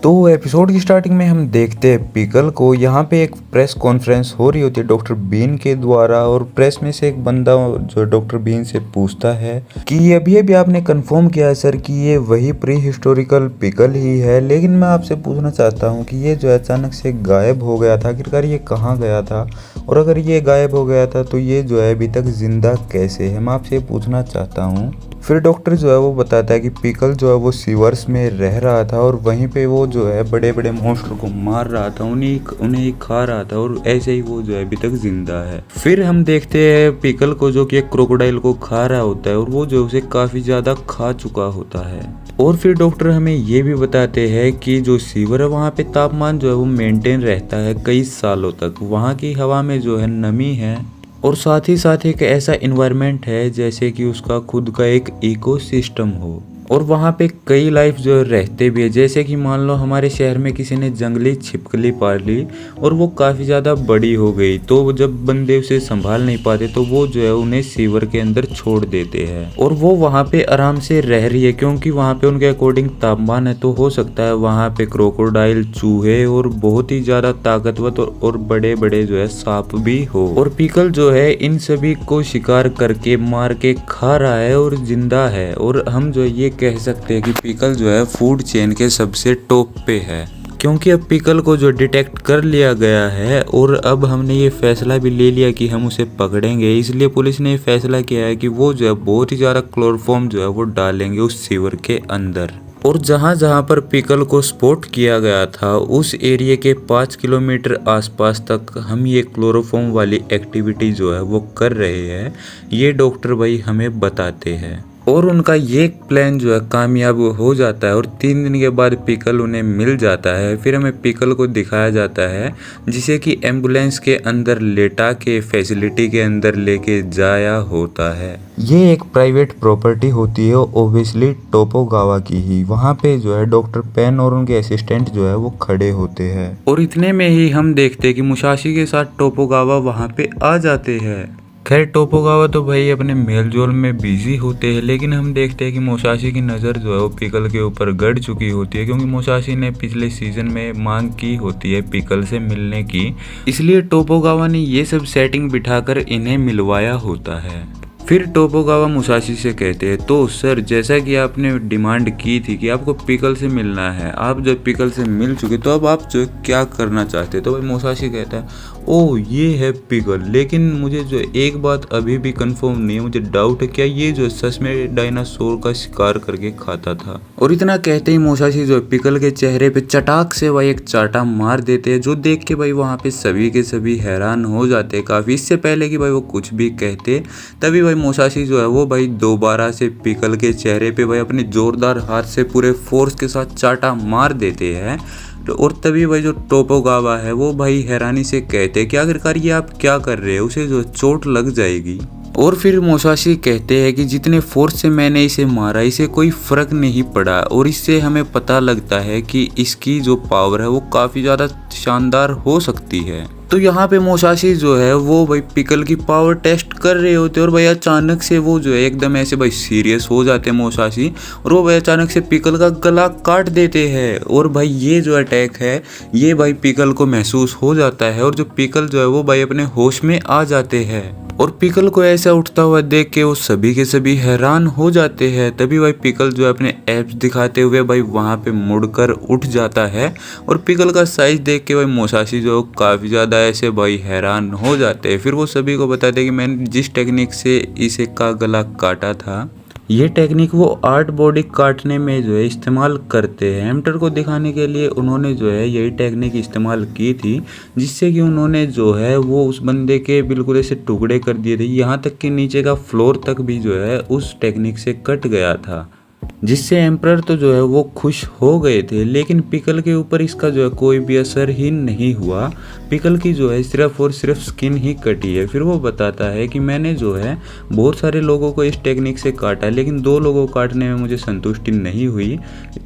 तो एपिसोड की स्टार्टिंग में हम देखते हैं पिकल को। यहाँ पे एक प्रेस कॉन्फ्रेंस हो रही होती है डॉक्टर बीन के द्वारा, और प्रेस में से एक बंदा जो डॉक्टर बीन से पूछता है कि अभी अभी आपने कंफर्म किया है सर कि ये वही प्री हिस्टोरिकल पिकल ही है, लेकिन मैं आपसे पूछना चाहता हूँ कि ये जो अचानक से गायब हो गया था, आखिरकार ये कहाँ गया था, और अगर ये गायब हो गया था तो ये जो है अभी तक जिंदा कैसे है, मैं आपसे पूछना चाहता हूँ। फिर डॉक्टर जो है वो बताता है कि पिकल जो है वो सीवर्स में रह रहा था और वहीं पे वो जो है बड़े बड़े मॉन्स्टर को मार रहा था, उन्हें खा रहा था, और ऐसे ही वो जो है अभी तक जिंदा है। फिर हम देखते हैं पिकल को जो कि एक क्रोकोडाइल को खा रहा होता है और वो जो उसे काफी ज्यादा खा चुका होता है। और फिर डॉक्टर हमें ये भी बताते हैं कि जो सीवर है वहाँ पे तापमान जो है वो मेंटेन रहता है कई सालों तक, वहाँ की हवा में जो है नमी है, और साथ ही साथ एक ऐसा इन्वायरमेंट है जैसे कि उसका खुद का एक इकोसिस्टम हो, और वहाँ पे कई लाइफ जो रहते भी है। जैसे कि मान लो हमारे शहर में किसी ने जंगली छिपकली पाल ली और वो काफ़ी ज़्यादा बड़ी हो गई, तो जब बंदे उसे संभाल नहीं पाते तो वो जो है उन्हें सीवर के अंदर छोड़ देते हैं, और वो वहाँ पे आराम से रह रही है क्योंकि वहाँ पे उनके अकॉर्डिंग तापमान है। तो हो सकता है वहाँ पे क्रोकोडाइल, चूहे और बहुत ही ज़्यादा ताकतवर और बड़े बड़े जो है सांप भी हो, और पिकल जो है इन सभी को शिकार करके मार के खा रहा है और जिंदा है। और हम जो ये कह सकते हैं कि पिकल जो है फूड चेन के सबसे टॉप पे है, क्योंकि अब पिकल को जो डिटेक्ट कर लिया गया है और अब हमने ये फैसला भी ले लिया कि हम उसे पकड़ेंगे। इसलिए पुलिस ने ये फैसला किया है कि वो जो है बहुत ही ज़्यादा क्लोरोफॉर्म जो है वो डालेंगे उस सीवर के अंदर, और जहाँ जहाँ पर पिकल को स्पॉट किया गया था उस एरिया के 5 किलोमीटर आसपास तक हम ये क्लोरोफॉर्म वाली एक्टिविटी जो है वो कर रहे हैं, ये डॉक्टर भाई हमें बताते हैं। और उनका ये प्लान जो है कामयाब हो जाता है और 3 दिन के बाद पिकल उन्हें मिल जाता है। फिर हमें पिकल को दिखाया जाता है जिसे कि एम्बुलेंस के अंदर लेटा के फैसिलिटी के अंदर लेके जाया होता है। ये एक प्राइवेट प्रॉपर्टी होती है, ओब्वियसली टोपोगावा की ही। वहाँ पे जो है डॉक्टर पेन और उनके असिस्टेंट जो है वो खड़े होते हैं, और इतने में ही हम देखते हैं कि मुसाशी के साथ टोपोगावा वहाँ पे आ जाते हैं। खैर टोपोगावा तो भाई अपने मेलजोल में बिजी होते हैं, लेकिन हम देखते हैं कि मुसाशी की नज़र जो है वो पिकल के ऊपर गड़ चुकी होती है, क्योंकि मुसाशी ने पिछले सीजन में मांग की होती है पिकल से मिलने की, इसलिए टोपोगावा ने ये सब सेटिंग बिठाकर इन्हें मिलवाया होता है। फिर टोपोगावा मुसाशी से कहते हैं, तो सर जैसा कि आपने डिमांड की थी कि आपको पिकल से मिलना है, आप जब पिकल से मिल चुके तो अब आप जो क्या करना चाहते हैं। तो भाई मुसाशी कहता है, ओ ये है पिकल, लेकिन मुझे जो एक बात अभी भी कंफर्म नहीं है, मुझे डाउट है क्या ये जो सच में डायनासोर का शिकार करके खाता था। और इतना कहते ही मुसाशी जो पिकल के चेहरे पे चटाक से भाई एक चाटा मार देते हैं, जो देख के भाई वहाँ पे सभी के सभी हैरान हो जाते हैं काफ़ी। इससे पहले कि भाई वो कुछ भी कहते तभी भाई मुसाशी जो है वो भाई दोबारा से पिकल के चेहरे पे भाई अपने जोरदार हाथ से पूरे फोर्स के साथ चाटा मार देते हैं। और तभी भाई जो टोपोगावा है वो भाई हैरानी से कहते हैं कि आखिरकार ये आप क्या कर रहे हैं, उसे जो चोट लग जाएगी। और फिर मुसाशी कहते हैं कि जितने फोर्स से मैंने इसे मारा इसे कोई फर्क नहीं पड़ा, और इससे हमें पता लगता है कि इसकी जो पावर है वो काफ़ी ज़्यादा शानदार हो सकती है। तो यहाँ पे मुसाशी जो है वो भाई पिकल की पावर टेस्ट कर रहे होते हैं, और भाई अचानक से वो जो है एकदम ऐसे भाई सीरियस हो जाते हैं मुसाशी, और वो भाई अचानक से पिकल का गला काट देते हैं। और भाई ये जो अटैक है ये भाई पिकल को महसूस हो जाता है, और जो पिकल जो है वो भाई अपने होश में आ जाते हैं, और पिकल को ऐसा उठता हुआ देख के वो सभी के सभी हैरान हो जाते हैं। तभी भाई पिकल जो है अपने एब्स दिखाते हुए भाई वहाँ पे मुड़कर उठ जाता है, और पिकल का साइज देख के भाई मुसाशी जो काफ़ी ज़्यादा ऐसे भाई हैरान हो जाते हैं। फिर वो सभी को बताते हैं कि मैंने जिस टेक्निक से इसे का गला काटा था ये टेक्निक वो आर्ट बॉडी काटने में जो है इस्तेमाल करते हैं। हेम्टर को दिखाने के लिए उन्होंने जो है यही टेक्निक इस्तेमाल की थी, जिससे कि उन्होंने जो है वो उस बंदे के बिल्कुल ऐसे टुकड़े कर दिए थे, यहाँ तक कि नीचे का फ्लोर तक भी जो है उस टेक्निक से कट गया था, जिससे एम्परर तो जो है वो खुश हो गए थे। लेकिन पिकल के ऊपर इसका जो है कोई भी असर ही नहीं हुआ, पिकल की जो है सिर्फ और सिर्फ स्किन ही कटी है। फिर वो बताता है कि मैंने जो है बहुत सारे लोगों को इस टेक्निक से काटा, लेकिन 2 लोगों को काटने में मुझे संतुष्टि नहीं हुई,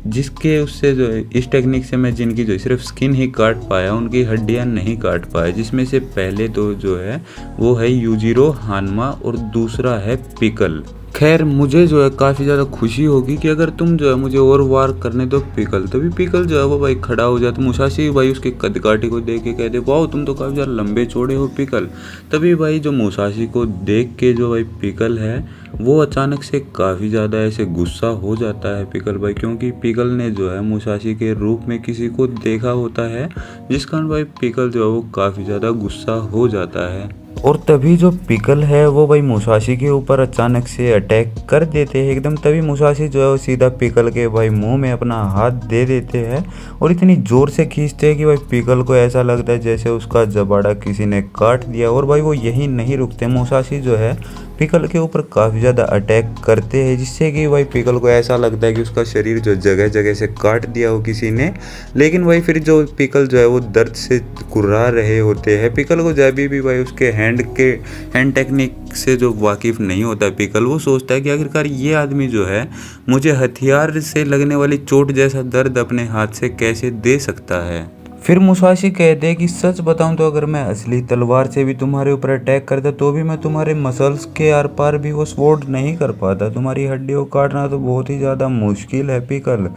जिसके उससे जो है इस टेक्निक से मैं जिनकी जो सिर्फ स्किन ही काट पाया उनकी हड्डियाँ नहीं काट पाया, जिसमें से पहले तो जो है वो है यूजिरो हानमा और दूसरा है पिकल। खैर मुझे जो है काफ़ी ज़्यादा खुशी होगी कि अगर तुम जो है मुझे और वार करने दो पिकल। तभी पिकल जो है वो भाई खड़ा हो जाता। मुसाशी भाई उसके कद काठी को देख के कहते वाह तुम तो काफ़ी ज़्यादा लंबे चौड़े हो पिकल। तभी भाई जो मुसाशी को देख के जो भाई पिकल है वो अचानक से काफ़ी ज़्यादा ऐसे गुस्सा हो जाता है पिकल भाई, क्योंकि पिकल ने जो है मुसाशी के रूप में किसी को देखा होता है, जिस कारण भाई पिकल जो है वो काफ़ी ज़्यादा गुस्सा हो जाता है। और तभी जो पिकल है वो भाई मुसाशी के ऊपर अचानक से अटैक कर देते हैं एकदम। तभी मुसाशी जो है वो सीधा पिकल के भाई मुंह में अपना हाथ दे देते हैं और इतनी ज़ोर से खींचते हैं कि भाई पिकल को ऐसा लगता है जैसे उसका जबाड़ा किसी ने काट दिया। और भाई वो यहीं नहीं रुकते, मुसाशी जो है पिकल के ऊपर काफ़ी ज़्यादा अटैक करते हैं, जिससे कि भाई पिकल को ऐसा लगता है कि उसका शरीर जो जगह जगह से काट दिया हो किसी ने। लेकिन भाई फिर जो पिकल जो है वो दर्द से कुर्रा रहे होते हैं। पिकल को जब भी भाई उसके हैंड टेक्निक से जो वाकिफ़ नहीं होता पिकल, वो सोचता है कि आखिरकार ये आदमी जो है मुझे हथियार से लगने वाली चोट जैसा दर्द अपने हाथ से कैसे दे सकता है। फिर मुसाशी कहते हैं कि सच बताऊं तो अगर मैं असली तलवार से भी तुम्हारे ऊपर अटैक करता तो भी मैं तुम्हारे मसल्स के आर पार भी वो स्वॉर्ड नहीं कर पाता। तुम्हारी हड्डियों को काटना तो बहुत ही ज़्यादा मुश्किल है पिकल।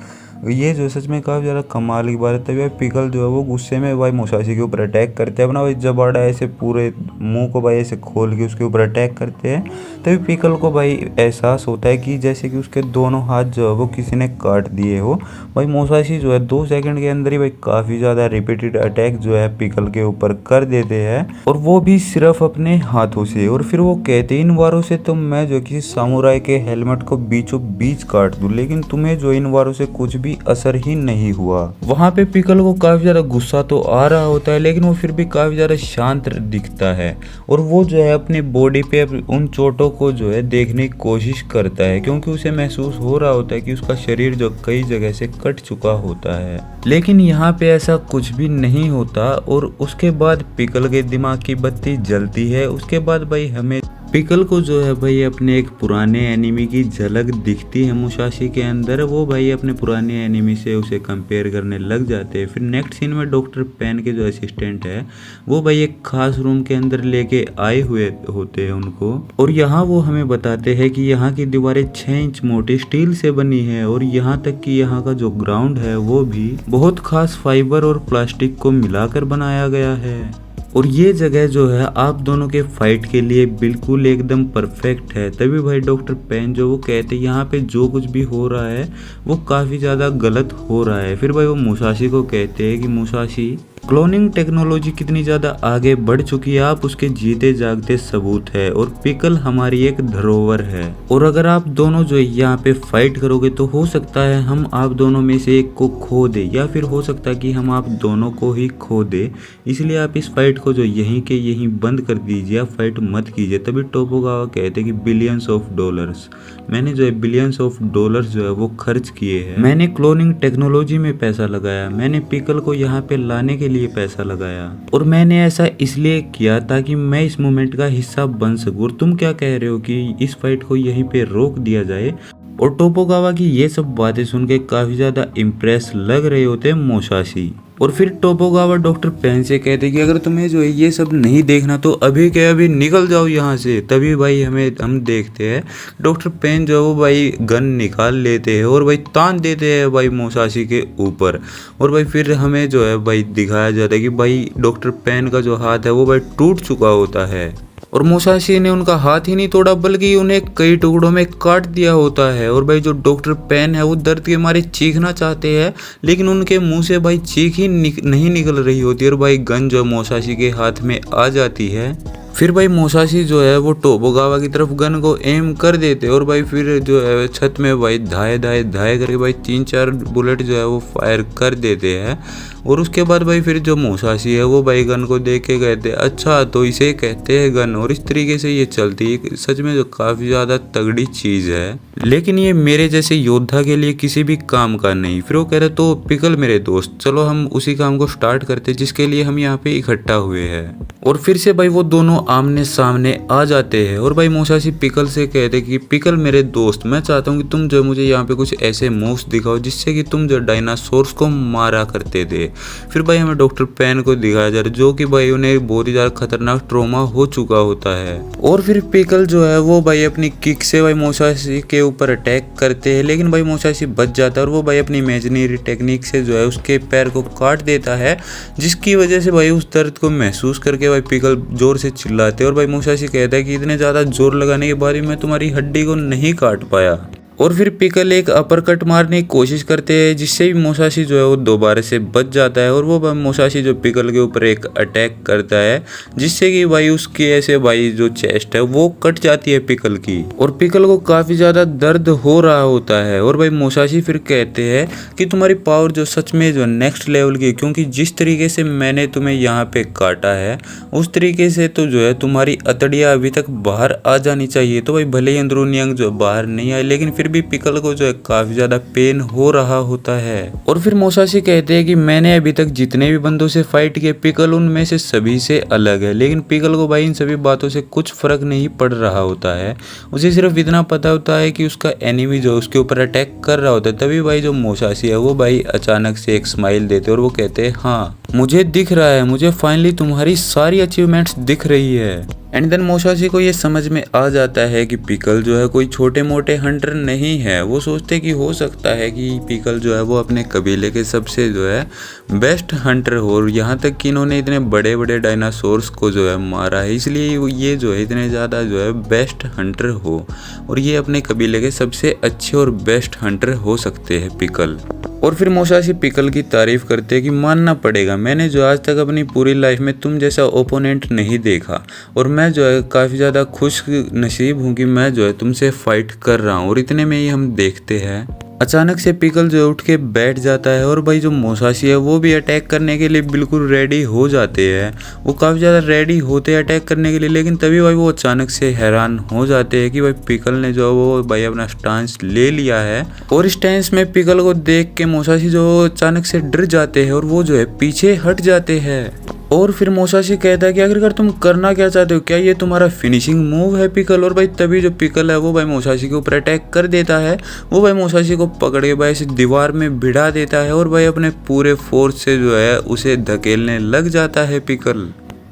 ये जो सच में काफ़ी ज़्यादा कमाल की बात है। तभी भाई पिकल जो है वो गुस्से में भाई मुसाशी के ऊपर अटैक करते हैं, अपना भाई जबाड़ा ऐसे पूरे मुंह को भाई ऐसे खोल के उसके ऊपर अटैक करते हैं। तभी पिकल को भाई एहसास होता है कि जैसे कि उसके दोनों हाथ जो है वो किसी ने काट दिए हो। भाई मुसाशी जो है 2 सेकंड के अंदर ही भाई काफ़ी ज़्यादा रिपीटेड अटैक जो है पिकल के ऊपर कर देते हैं, और वो भी सिर्फ अपने हाथों से। और फिर वो कहते इन वारों से तो मैं जो किसी सामुराई के हेलमेट को बीचों बीच काट दूं, लेकिन तुम्हें जो इन वारों से कुछ भी असर ही नहीं हुआ। वहाँ पे पिकल को काफी ज्यादा गुस्सा तो आ रहा होता है, लेकिन वो फिर भी काफी ज्यादा शांत दिखता है और वो जो है अपनी बॉडी पे उन चोटों को जो है देखने की कोशिश करता है, क्योंकि उसे महसूस हो रहा होता है कि उसका शरीर जो कई जगह से कट चुका होता है। लेकिन यहाँ पे ऐसा कुछ भी नहीं होता और उसके बाद पिकल के दिमाग की बत्ती जलती है। उसके बाद भाई हमें पिकल को जो है भाई अपने एक पुराने एनिमी की झलक दिखती है मुसाशी के अंदर। वो भाई अपने पुराने एनिमी से उसे कंपेयर करने लग जाते हैं। फिर नेक्स्ट सीन में डॉक्टर पेन के जो असिस्टेंट है वो भाई एक खास रूम के अंदर लेके आए हुए होते हैं उनको, और यहाँ वो हमें बताते हैं कि यहाँ की दीवारें 6 इंच मोटी स्टील से बनी है और यहाँ तक कि यहाँ का जो ग्राउंड है वो भी बहुत खास फाइबर और प्लास्टिक को मिलाकर बनाया गया है। और ये जगह जो है आप दोनों के फाइट के लिए बिल्कुल एकदम परफेक्ट है। तभी भाई डॉक्टर पेन जो वो कहते हैं यहाँ पे जो कुछ भी हो रहा है वो काफ़ी ज़्यादा गलत हो रहा है। फिर भाई वो मुसाशी को कहते हैं कि मुसाशी क्लोनिंग टेक्नोलॉजी कितनी ज़्यादा आगे बढ़ चुकी है, आप उसके जीते जागते सबूत है और पिकल हमारी एक धरोहर है। और अगर आप दोनों जो यहाँ पे फाइट करोगे तो हो सकता है हम आप दोनों में से एक को खो दे, या फिर हो सकता है कि हम आप दोनों को ही खो दे। इसलिए आप इस फाइट को जो यहीं के यहीं बंद कर दीजिए, आप फाइट मत कीजिए। तभी टोपोगावा कहते हैं कि बिलियंस ऑफ डॉलर्स, मैंने जो है बिलियंस ऑफ डॉलर्स जो है वो खर्च किए हैं। मैंने क्लोनिंग टेक्नोलॉजी में पैसा लगाया, मैंने पिकल को यहाँ पे लाने के लिए पैसा लगाया, और मैंने ऐसा इसलिए किया ताकि मैं इस मूवमेंट का हिस्सा बन सकूं। और तुम क्या कह रहे हो कि इस फाइट को यहीं पे रोक दिया जाए? और टोपोगावा की ये सब बातें सुन के काफी ज्यादा इम्प्रेस लग रहे होते हैं मुसाशी। और फिर टोपोगावा डॉक्टर पेन से कहते कि अगर तुम्हें जो है ये सब नहीं देखना तो अभी के अभी निकल जाओ यहाँ से। तभी भाई हम देखते हैं डॉक्टर पेन जो है वो भाई गन निकाल लेते हैं और भाई तान देते हैं भाई मुसाशी के ऊपर। और भाई फिर हमें जो है भाई दिखाया जाता है कि भाई डॉक्टर पेन का जो हाथ है वो भाई टूट चुका होता है, और मुसाशी ने उनका हाथ ही नहीं तोड़ा बल्कि उन्हें कई टुकड़ों में काट दिया होता है। और भाई जो डॉक्टर पेन है वो दर्द के मारे चीखना चाहते हैं, लेकिन उनके मुंह से भाई चीख ही नहीं निकल रही होती, और भाई गन जो मुसाशी के हाथ में आ जाती है। फिर भाई मुसाशी जो है वो टोपोगावा की तरफ गन को एम कर देते और भाई फिर जो है छत में भाई धाए करके भाई 3-4 बुलेट जो है वो फायर कर देते हैं। और उसके बाद भाई फिर जो मुसाशी है वो भाई गन को देख के कहते हैं अच्छा तो इसे कहते हैं गन, और इस तरीके से ये चलती है। सच में जो काफ़ी ज़्यादा तगड़ी चीज़ है, लेकिन ये मेरे जैसे योद्धा के लिए किसी भी काम का नहीं। फिर वो कह रहे तो पिकल मेरे दोस्त, चलो हम उसी काम को स्टार्ट करते जिसके लिए हम यहाँ पे इकट्ठा हुए हैं। और फिर से भाई वो दोनों आमने सामने आ जाते हैं और भाई मुसाशी पिकल से कहते कि पिकल मेरे दोस्त, मैं चाहता हूँ कि तुम जो मुझे यहाँ पे कुछ ऐसे मूव्स दिखाओ जिससे कि तुम जो डायनासोर्स को मारा करते थे। फिर भाई हमें डॉक्टर पेन को दिखाया जा रहा है जो कि भाई उन्हें बहुत ही ज़्यादा खतरनाक ट्रॉमा हो चुका होता है। और फिर पिकल जो है वो भाई अपनी किक से भाई मोसाशी के ऊपर अटैक करते हैं, लेकिन भाई मोसाशी बच जाता है और वो भाई अपनी इमेजिनरी टेक्निक से जो है उसके पैर को काट देता है, जिसकी वजह से भाई उस दर्द को महसूस करके भाई पिकल जोर से चिल्लाते हैं और भाई मोसाशी कहता है कि इतने ज़्यादा जोर लगाने के बाद भी मैं तुम्हारी हड्डी को नहीं काट पाया। और फिर पिकल एक अपरकट मारने की कोशिश करते हैं, जिससे भी मोसाशी जो है वो दोबारा से बच जाता है और वो मोसाशी जो पिकल के ऊपर एक अटैक करता है, जिससे कि भाई उसकी ऐसे भाई जो चेस्ट है वो कट जाती है पिकल की और पिकल को काफ़ी ज़्यादा दर्द हो रहा होता है। और भाई मोसाशी फिर कहते हैं कि तुम्हारी पावर जो सच में जो नेक्स्ट लेवल की, क्योंकि जिस तरीके से मैंने तुम्हें यहाँ पे काटा है उस तरीके से तो जो है तुम्हारी अतड़ियाँ अभी तक बाहर आ जानी चाहिए। तो भाई भले ही अंदरूनी अंग जो बाहर नहीं आए, लेकिन फिर भी पिकल को जो है काफी ज्यादा पेन हो रहा होता है। और फिर मोसाशी कहते हैं कि मैंने अभी तक जितने भी बंदों से फाइट किए पिकल उनमें से सभी से अलग है, लेकिन पिकल को भाई इन सभी बातों से कुछ फर्क नहीं पड़ रहा होता है। उसे सिर्फ इतना पता होता है कि उसका एनिमी जो उसके ऊपर अटैक कर रहा होता है। तभी भाई जो मोसाशी है वो भाई अचानक से एक स्माइल देते और वो कहते हैं हाँ मुझे दिख रहा है, मुझे फाइनली तुम्हारी सारी अचीवमेंट्स दिख रही है। एंड देन मोसाशी को ये समझ में आ जाता है कि पिकल जो है कोई छोटे मोटे हंटर नहीं है। वो सोचते कि हो सकता है कि पिकल जो है वो अपने कबीले के सबसे जो है बेस्ट हंटर हो, और यहाँ तक कि इन्होंने इतने बड़े बड़े डायनासोर्स को जो है मारा है, इसलिए ये जो है इतने ज़्यादा जो है बेस्ट हंटर हो और ये अपने कबीले के सबसे अच्छे और बेस्ट हंटर हो सकते हैं पिकल। और फिर मोसाशी पिकल की तारीफ करते हैं कि मानना पड़ेगा मैंने जो आज तक अपनी पूरी लाइफ में तुम जैसा ओपोनेंट नहीं देखा और मैं जो है काफ़ी ज़्यादा खुश नसीब हूँ कि मैं जो है तुमसे फाइट कर रहा हूँ। और इतने में ही हम देखते हैं अचानक से पिकल जो उठ के बैठ जाता है और भाई जो मोसाशी है वो भी अटैक करने के लिए बिल्कुल रेडी हो जाते हैं। वो काफ़ी ज़्यादा रेडी होते हैं अटैक करने के लिए, लेकिन तभी भाई वो अचानक से हैरान हो जाते हैं कि भाई पिकल ने जो वो भाई अपना स्टांस ले लिया है। और इस स्टांस में पिकल को देख के मोसाशी जो अचानक से डर जाते हैं और वो जो है पीछे हट जाते हैं। और फिर मोसाशी कहता है कि आखिरकार तुम करना क्या चाहते हो, क्या ये तुम्हारा फिनिशिंग मूव है पिकल। और भाई तभी जो पिकल है वो भाई मोसाशी के ऊपर अटैक कर देता है। वो भाई मोसाशी को पकड़ के भाई इसे दीवार में भिड़ा देता है और भाई अपने पूरे फोर्स से जो है उसे धकेलने लग जाता है पिकल।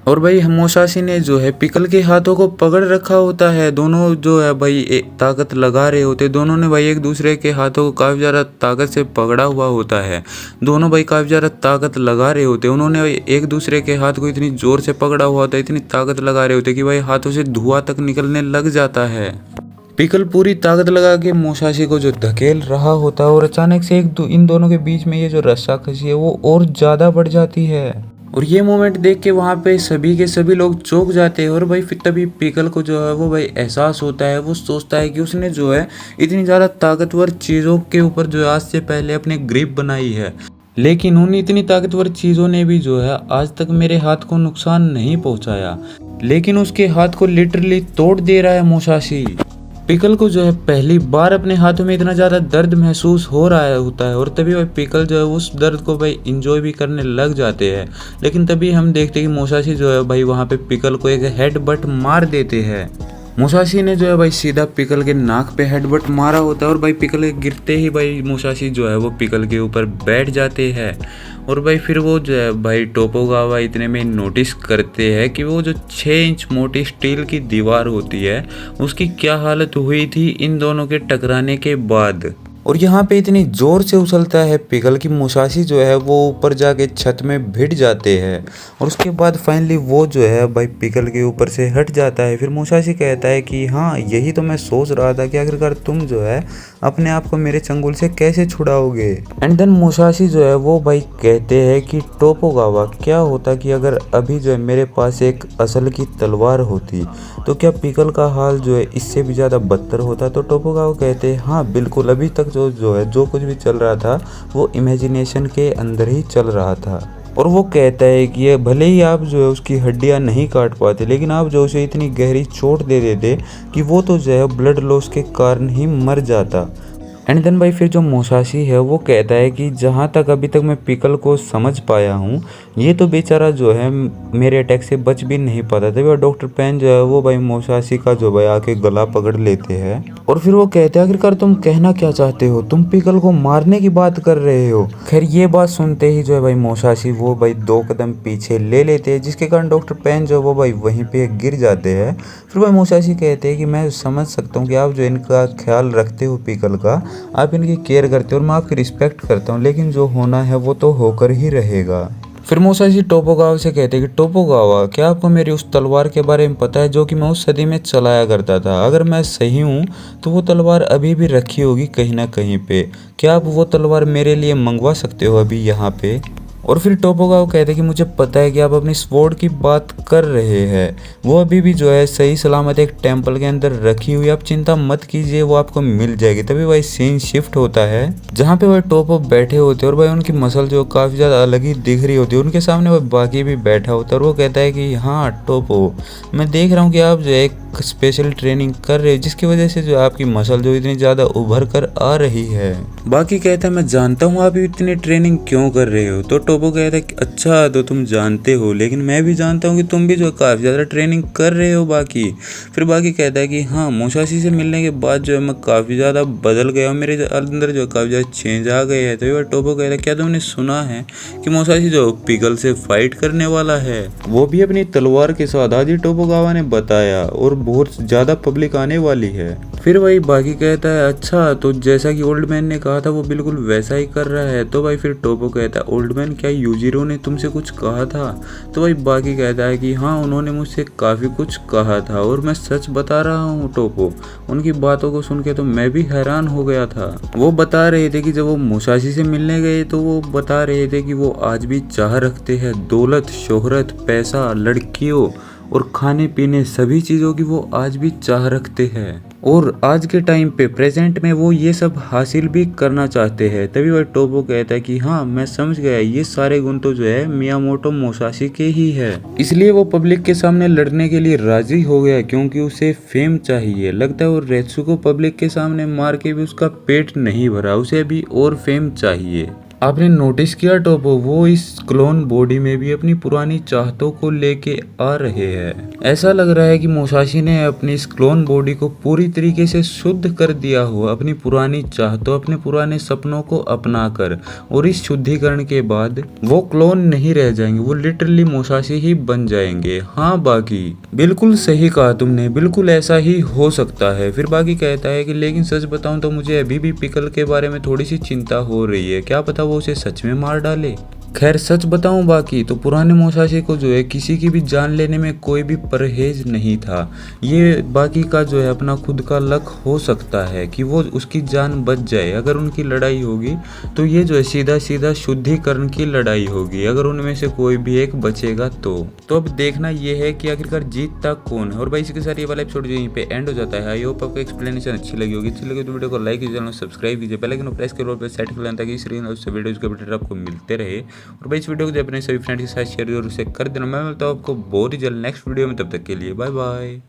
और भाई मोसाशी ने जो है पिकल के हाथों को पकड़ रखा होता है। दोनों जो है भाई एक ताकत लगा रहे होते, दोनों ने भाई एक दूसरे के हाथों को काफ़ी ज़्यादा ताकत से पकड़ा हुआ होता है। दोनों भाई काफ़ी ज़्यादा ताकत लगा रहे होते, उन्होंने एक दूसरे के हाथ को इतनी ज़ोर से पकड़ा हुआ होता है, इतनी ताकत लगा रहे होते कि भाई हाथों से धुआं तक निकलने लग जाता है। पिकल पूरी ताकत लगा के मोसाशी को जो धकेल रहा होता है और अचानक से इन दोनों के बीच में ये जो रस्साकशी है वो और ज़्यादा बढ़ जाती है। और ये मोमेंट देख के वहाँ पे सभी के सभी लोग चौंक जाते हैं। और भाई फिर तभी पिकल को जो है वो भाई एहसास होता है, वो सोचता है कि उसने जो है इतनी ज़्यादा ताकतवर चीज़ों के ऊपर जो आज से पहले अपने ग्रिप बनाई है, लेकिन उन इतनी ताकतवर चीज़ों ने भी जो है आज तक मेरे हाथ को नुकसान नहीं पहुँचाया, लेकिन उसके हाथ को लिटरली तोड़ दे रहा है मोसाशी। पिकल को जो है पहली बार अपने हाथों में इतना ज़्यादा दर्द महसूस हो रहा होता है और तभी भाई पिकल जो है उस दर्द को भाई इंजॉय भी करने लग जाते हैं। लेकिन तभी हम देखते हैं कि मोसाशी जो है भाई वहाँ पे पिकल को एक हेडबट मार देते हैं। मोसाशी ने जो है भाई सीधा पिकल के नाक पे हेडबट मारा होता है और भाई पिकल गिरते ही भाई मोसाशी जो है वो पिकल के ऊपर बैठ जाते हैं। और भाई फिर वो जो है भाई टोपोगावा इतने में नोटिस करते हैं कि वो जो 6 इंच मोटी स्टील की दीवार होती है उसकी क्या हालत हुई थी इन दोनों के टकराने के बाद। और यहाँ पे इतनी जोर से उछलता है पिकल की मोसाशी जो है वो ऊपर जाके छत में भिड़ जाते हैं और उसके बाद फाइनली वो जो है भाई पिकल के ऊपर से हट जाता है। फिर मोसाशी कहता है कि हाँ यही तो मैं सोच रहा था कि आखिरकार तुम जो है अपने आप को मेरे चंगुल से कैसे छुड़ाओगे। एंड देन मोसाशी जो है वो भाई कहते हैं कि टोपोगावा क्या होता कि अगर अभी जो है मेरे पास एक असल की तलवार होती तो क्या पिकल का हाल जो है इससे भी ज़्यादा बदतर होता। तो टोपोगावा कहते हैं हाँ बिल्कुल, अभी तक जो कुछ भी चल रहा था वो इमेजिनेशन के अंदर ही चल रहा था। और वो कहता है कि ये भले ही आप जो है उसकी हड्डियां नहीं काट पाते, लेकिन आप जो उसे इतनी गहरी चोट दे देते कि वो तो जो है ब्लड लॉस के कारण ही मर जाता। एंड देन भाई फिर जो मुसाशी है वो कहता है कि जहाँ तक अभी तक मैं पिकल को समझ पाया हूँ, ये तो बेचारा जो है मेरे अटैक से बच भी नहीं पाता। तभी और डॉक्टर पेन जो है वो भाई मुसाशी का जो भाई आके गला पकड़ लेते हैं और फिर वो कहते हैं आखिरकार तुम कहना क्या चाहते हो, तुम पिकल को मारने की बात कर रहे हो। खैर ये बात सुनते ही जो है भाई मुसाशी वो भाई 2 कदम पीछे ले लेते हैं, जिसके कारण डॉक्टर पेन जो वो भाई वहीं पे गिर जाते हैं। फिर भाई मुसाशी कहते हैं कि मैं समझ सकता हूँ कि आप जो इनका ख्याल रखते हो पिकल का, आप इनकी केयर करते हो और मैं आपकी रिस्पेक्ट करता हूँ, लेकिन जो होना है वो तो होकर ही रहेगा। फिर मुसाशी टोपोगावा से कहते हैं कि टोपोगावा, क्या आपको मेरी उस तलवार के बारे में पता है जो कि मैं उस सदी में चलाया करता था? अगर मैं सही हूँ तो वो तलवार अभी भी रखी होगी कहीं ना कहीं पे। क्या आप वो तलवार मेरे लिए मंगवा सकते हो अभी यहाँ पे? और फिर टोपोगावा कहते हैं कि मुझे पता है कि आप अपनी स्वॉर्ड की बात कर रहे हैं, वो अभी भी जो है सही सलामत एक टेंपल के अंदर रखी हुई, आप चिंता मत कीजिए, वो आपको मिल जाएगी। तभी भाई सीन शिफ्ट होता है जहाँ पे भाई टोपो बैठे होते हैं और भाई उनकी मसल जो काफ़ी ज़्यादा अलग ही दिख रही होती है। उनके सामने भाई बाकी भी बैठा होता है और वो कहता है कि हाँ टोपो, मैं देख रहा हूँ कि आप जो है एक स्पेशल ट्रेनिंग कर रहे हो जिसकी वजह से जो आपकी मसल जो इतनी ज़्यादा उभर कर आ रही है। बाकी कहता है मैं जानता हूँ आप इतनी ट्रेनिंग क्यों कर रहे हो। तो टोपो कहता है कि अच्छा तो तुम जानते हो, लेकिन मैं भी जानता हूँ कि तुम भी जो काफ़ी ज़्यादा ट्रेनिंग कर रहे हो बाकी। फिर बाकी कहता है कि हाँ मुसाशी से मिलने के बाद जो है मैं काफ़ी ज़्यादा बदल गया हूँ, मेरे अंदर जो काफ़ी ज़्यादा चेंज आ गए हैं। तो ये टोपो कहता है क्या तुमने सुना है कि मुसाशी जो पिकल से फाइट करने वाला है, वो भी अपनी तलवार के साथ? आज ही टोपोगावा ने बताया और बहुत ज़्यादा पब्लिक आने वाली है। फिर भाई बाकी कहता है अच्छा तो जैसा कि ओल्ड मैन ने कहा था वो बिल्कुल वैसा ही कर रहा है। तो भाई फिर टोपो कहता है ओल्ड मैन, क्या यूजिरो ने तुमसे कुछ कहा था? तो भाई बाकी कहता है कि हाँ उन्होंने मुझसे काफ़ी कुछ कहा था और मैं सच बता रहा हूँ टोपो। उनकी बातों को सुन के तो मैं भी हैरान हो गया था। वो बता रहे थे कि जब वो मुसाशी से मिलने गए तो वो बता रहे थे कि वो आज भी चाह रखते हैं दौलत, शोहरत, पैसा, लड़कियों और खाने पीने, सभी चीज़ों की वो आज भी चाह रखते हैं और आज के टाइम पे प्रेजेंट में वो ये सब हासिल भी करना चाहते हैं। तभी वह टोपो कहता है कि हाँ मैं समझ गया, ये सारे गुण तो जो है मियामोटो मुसाशी के ही है, इसलिए वो पब्लिक के सामने लड़ने के लिए राजी हो गया क्योंकि उसे फेम चाहिए। लगता है वो रेत्सु को पब्लिक के सामने मार के भी उसका पेट नहीं भरा, उसे अभी और फेम चाहिए। आपने नोटिस किया टोपो, वो इस क्लोन बॉडी में भी अपनी पुरानी चाहतों को लेके आ रहे हैं। ऐसा लग रहा है कि मुसाशी ने अपनी इस क्लोन बॉडी को पूरी तरीके से शुद्ध कर दिया हो अपनी पुरानी चाहतों, अपने पुराने सपनों को अपना कर। और इस शुद्धिकरण के बाद वो क्लोन नहीं रह जाएंगे, वो लिटरली मुसाशी ही बन जाएंगे। हाँ बाकी बिल्कुल सही कहा तुमने, बिल्कुल ऐसा ही हो सकता है। फिर बाकी कहता है कि लेकिन सच बताऊं तो मुझे अभी भी पिकल के बारे में थोड़ी सी चिंता हो रही है, क्या पता वो उसे सच में मार डाले। खैर सच बताऊं बाकी तो पुराने मुसाशी को जो है किसी की भी जान लेने में कोई भी परहेज नहीं था। ये बाकी का जो है अपना खुद का लक हो सकता है कि वो उसकी जान बच जाए। अगर उनकी लड़ाई होगी तो ये जो है सीधा सीधा शुद्धिकरण की लड़ाई होगी, अगर उनमें से कोई भी एक बचेगा तो अब देखना ये है कि आखिरकार जीतता कौन है। और भाई इसके साथ ये वाला एपिसोड जो यहीं पे एंड हो जाता है। आई होप आपको एक्सप्लेनेशन अच्छी लगी होगी। अच्छी लगी तो वीडियो को लाइक कीजिए, चैनल सब्सक्राइब कीजिए, बेल आइकन प्रेस करो पे सेट कर लेना ताकि इस वीडियो के अपडेट आपको मिलते रहे। और भाई इस वीडियो को जो अपने सभी फ्रेंड्स के साथ शेयर और उसे कर देना। मैं मिलता हूँ आपको बहुत ही जल्द नेक्स्ट वीडियो में, तब तक के लिए बाय बाय।